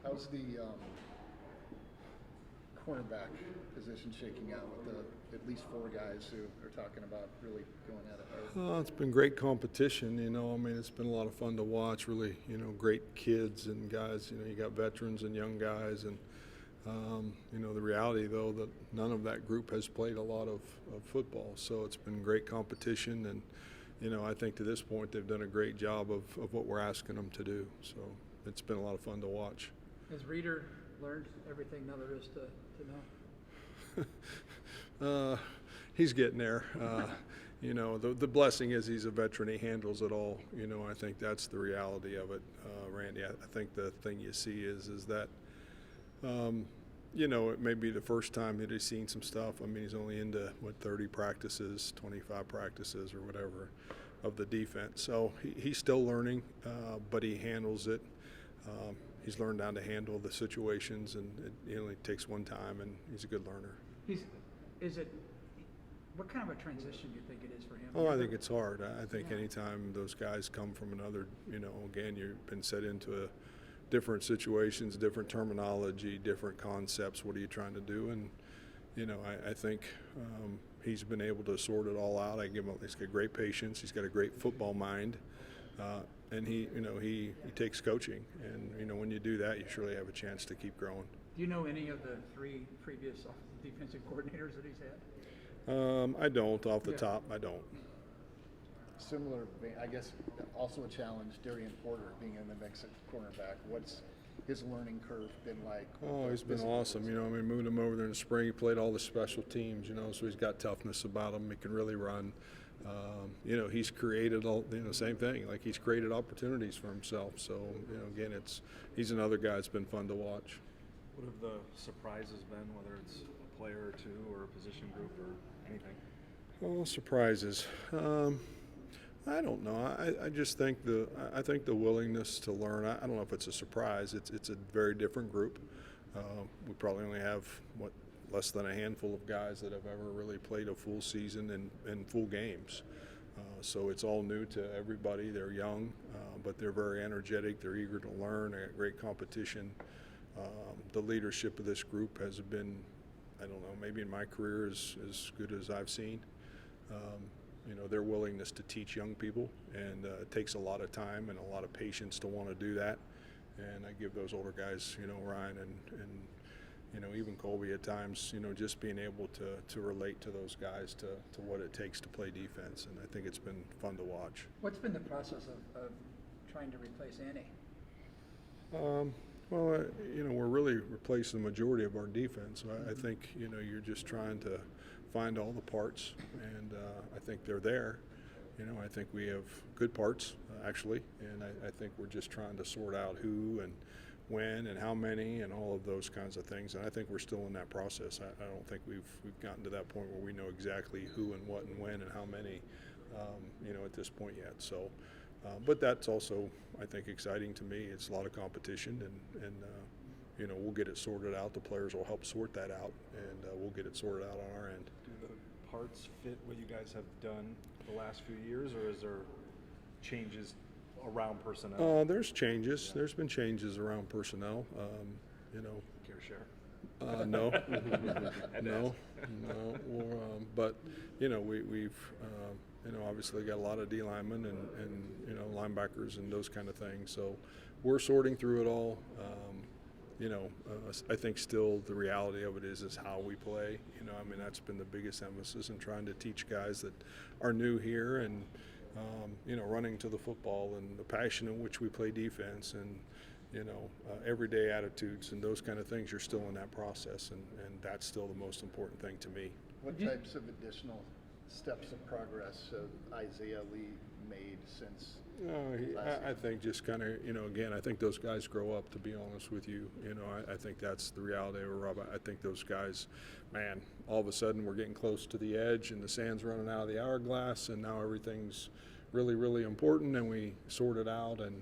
How's the cornerback position shaking out with at least four guys who are talking about really going at it? It's been great competition, I mean, it's been a lot of fun to watch, really, great kids and guys. You got veterans and young guys. And, the reality, though, that none of that group has played a lot of football. So it's been great competition. And, I think to this point they've done a great job of what we're asking them to do. So it's been a lot of fun to watch. Has Reeder learned everything now there is to know? He's getting there. The blessing is he's a veteran. He handles it all. I think that's the reality of it, Randy. I think the thing you see is that, it may be the first time that he's seen some stuff. I mean, he's only into, 30 practices, 25 practices or whatever of the defense. So he's still learning, but he handles it. He's learned how to handle the situations, and it only takes one time, and he's a good learner. What kind of a transition do you think it is for him? Oh, I think it's hard. I think anytime those guys come from another, again, you've been set into different situations, different terminology, different concepts. What are you trying to do? And, I think he's been able to sort it all out. He's got great patience. He's got a great football mind. And he takes coaching. And, when you do that, you surely have a chance to keep growing. Do you know any of the three previous defensive coordinators that he's had? I don't, off the top, I don't. Similar, I guess, also a challenge, Darian Porter being in the mix at cornerback. What's his learning curve been like? Oh, he's been awesome. Moving him over there in the spring, he played all the special teams, so he's got toughness about him. He can really run. He's created same thing. Like, he's created opportunities for himself. So, again, he's another guy that's been fun to watch. What have the surprises been, whether it's a player or two or a position group or anything? Oh, surprises. I don't know. I just think the willingness to learn. I don't know if it's a surprise. It's a very different group. We probably only have less than a handful of guys that have ever really played a full season and full games. So it's all new to everybody. They're young, but they're very energetic. They're eager to learn. They got great competition. The leadership of this group has been, I don't know, maybe in my career as good as I've seen. Their willingness to teach young people, and it takes a lot of time and a lot of patience to want to do that. And I give those older guys, Ryan and even Colby at times, just being able to relate to those guys to what it takes to play defense. And I think it's been fun to watch. What's been the process of trying to replace Annie? We're really replacing the majority of our defense. So I think, you're just trying to find all the parts, and I think they're there. I think we have good parts, actually, and I think we're just trying to sort out who and when and how many and all of those kinds of things. And I think we're still in that process. I don't think we've gotten to that point where we know exactly who and what and when and how many, at this point yet. So, but that's also, I think, exciting to me. It's a lot of competition, and we'll get it sorted out. The players will help sort that out, and we'll get it sorted out on our end. Do the parts fit what you guys have done the last few years, or is there changes around personnel? There's changes. Yeah. There's been changes around personnel. Care to share? No, no. But we've obviously got a lot of D linemen and linebackers and those kind of things. So we're sorting through it all. I think still the reality of it is how we play. That's been the biggest emphasis in trying to teach guys that are new here and, running to the football and the passion in which we play defense and, everyday attitudes and those kind of things. You're still in that process, and that's still the most important thing to me. What types of additional steps of progress have Isaiah Lee made since? I think just kind of, again, I think those guys grow up, to be honest with you. I think that's the reality of it, Rob. I think those guys, man, all of a sudden we're getting close to the edge and the sand's running out of the hourglass, and now everything's really, really important, and we sort it out. And,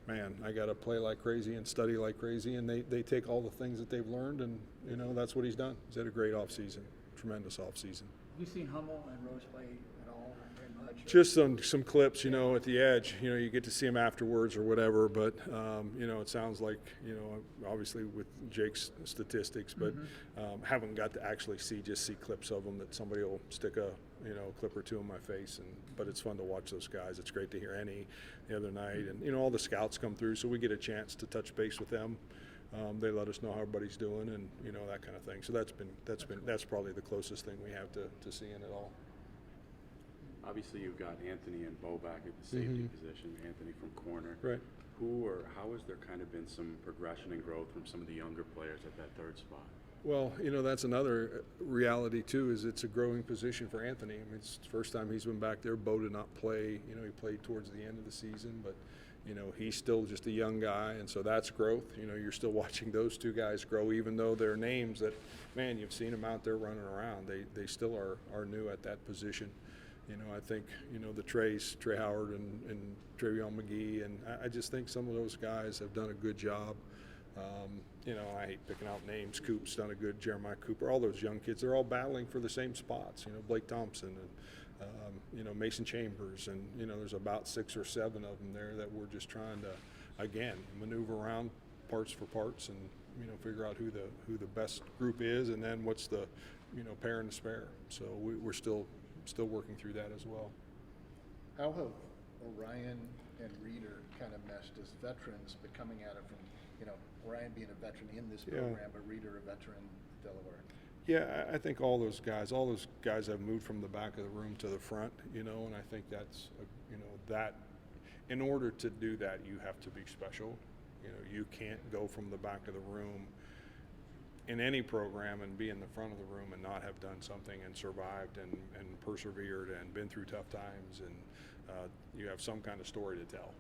man, I got to play like crazy and study like crazy, and they take all the things that they've learned, and, that's what he's done. He's had a great offseason, tremendous offseason. Have you seen Hummel and Rose play at all very much? much? Just some clips, at the edge. You get to see them afterwards or whatever. But it sounds like obviously with Jake's statistics, but haven't got to actually see clips of them that somebody will stick a clip or two in my face. But it's fun to watch those guys. It's great to hear Annie the other night, and all the scouts come through, so we get a chance to touch base with them. They let us know how everybody's doing, and that kind of thing. So that's probably the closest thing we have to seeing it all. Obviously, you've got Anthony and Bo back at the safety position, Anthony from corner. Right. Who or how has there kind of been some progression and growth from some of the younger players at that third spot? Well, that's another reality too. Is it's a growing position for Anthony. I mean, it's the first time he's been back there. Bo did not play. He played towards the end of the season, but he's still just a young guy, and so that's growth. You're still watching those two guys grow, even though they're names that, man, you've seen them out there running around. They still are new at that position. I think, the Trey Howard and Travion McGee, and I just think some of those guys have done a good job. I hate picking out names. Coop's done a good, Jeremiah Cooper, all those young kids, they're all battling for the same spots. Blake Thompson and, Mason Chambers, and, there's about 6 or 7 of them there that we're just trying to, again, maneuver around parts for parts and, figure out who the best group is, and then what's the, pair and the spare. So we're still working through that as well. How have Orion and Reeder kind of meshed as veterans, but coming at it from, Orion being a veteran in this program, but Reeder a veteran in Delaware? Yeah, I think all those guys have moved from the back of the room to the front, and I think that's, that in order to do that, you have to be special. You can't go from the back of the room in any program and be in the front of the room and not have done something and survived and persevered and been through tough times, and you have some kind of story to tell.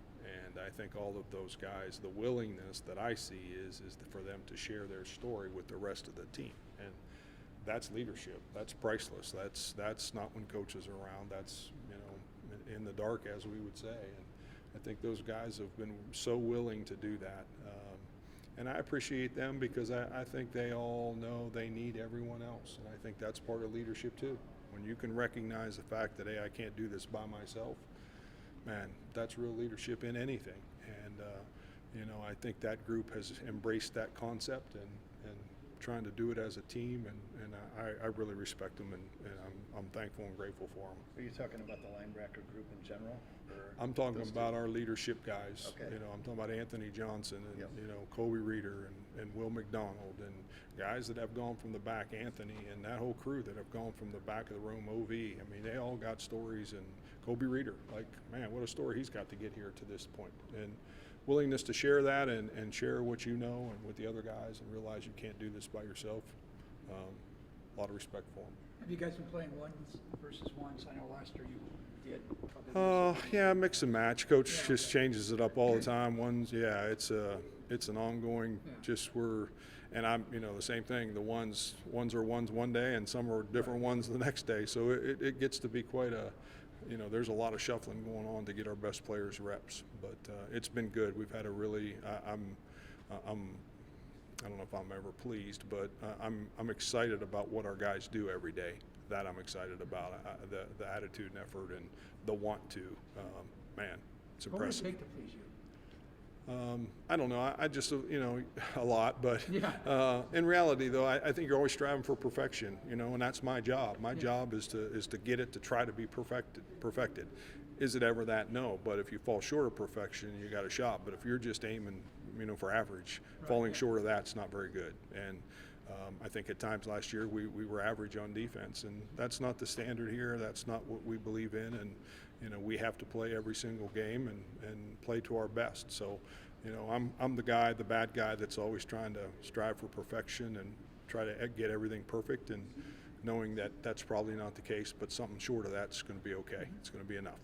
And I think all of those guys, the willingness that I see is for them to share their story with the rest of the team, and that's leadership. That's priceless. That's not when coaches are around. That's in the dark, as we would say. And I think those guys have been so willing to do that. And I appreciate them because I think they all know they need everyone else. And I think that's part of leadership too. When you can recognize the fact that, hey, I can't do this by myself, man, that's real leadership in anything. And, I think that group has embraced that concept and trying to do it as a team. And I really respect them, and I'm thankful and grateful for them. Are you talking about the linebacker group in general? Or I'm talking those about two? our leadership guys. Okay. I'm talking about Anthony Johnson and, Yep. Colby Reeder and Will McDonald and guys that have gone from the back, Anthony, and that whole crew that have gone from the back of the room, OV. I mean, they all got stories, and Colby Reeder, like, man, what a story he's got to get here to this point. And willingness to share that and share what you know and with the other guys and realize you can't do this by yourself. A lot of respect for them. Have you guys been playing ones versus ones? I know last year you did. Probably Yeah, mix and match. Coach Yeah. just changes it up all the time. Ones, it's an ongoing. Yeah. And I'm, the same thing. The ones are ones one day, and some are different ones the next day. So it gets to be quite a, there's a lot of shuffling going on to get our best players reps. But it's been good. We've had a really, I don't know if I'm ever pleased, but I'm excited about what our guys do every day. That I'm excited about, the attitude and effort and the want to. Man, it's What would it impressive. take to please you? I don't know. I just, a lot. But Yeah. in reality, though, I think you're always striving for perfection, and that's my job. My job is to get it to try to be perfected. Is it ever that? No. But if you fall short of perfection, you got a shot. But if you're just aiming, for average, falling short of that's not very good. And I think at times last year we were average on defense, and that's not the standard here. That's not what we believe in. And we have to play every single game and play to our best. So, I'm the guy, the bad guy that's always trying to strive for perfection and try to get everything perfect, and knowing that that's probably not the case, but something short of that's going to be okay. It's going to be enough.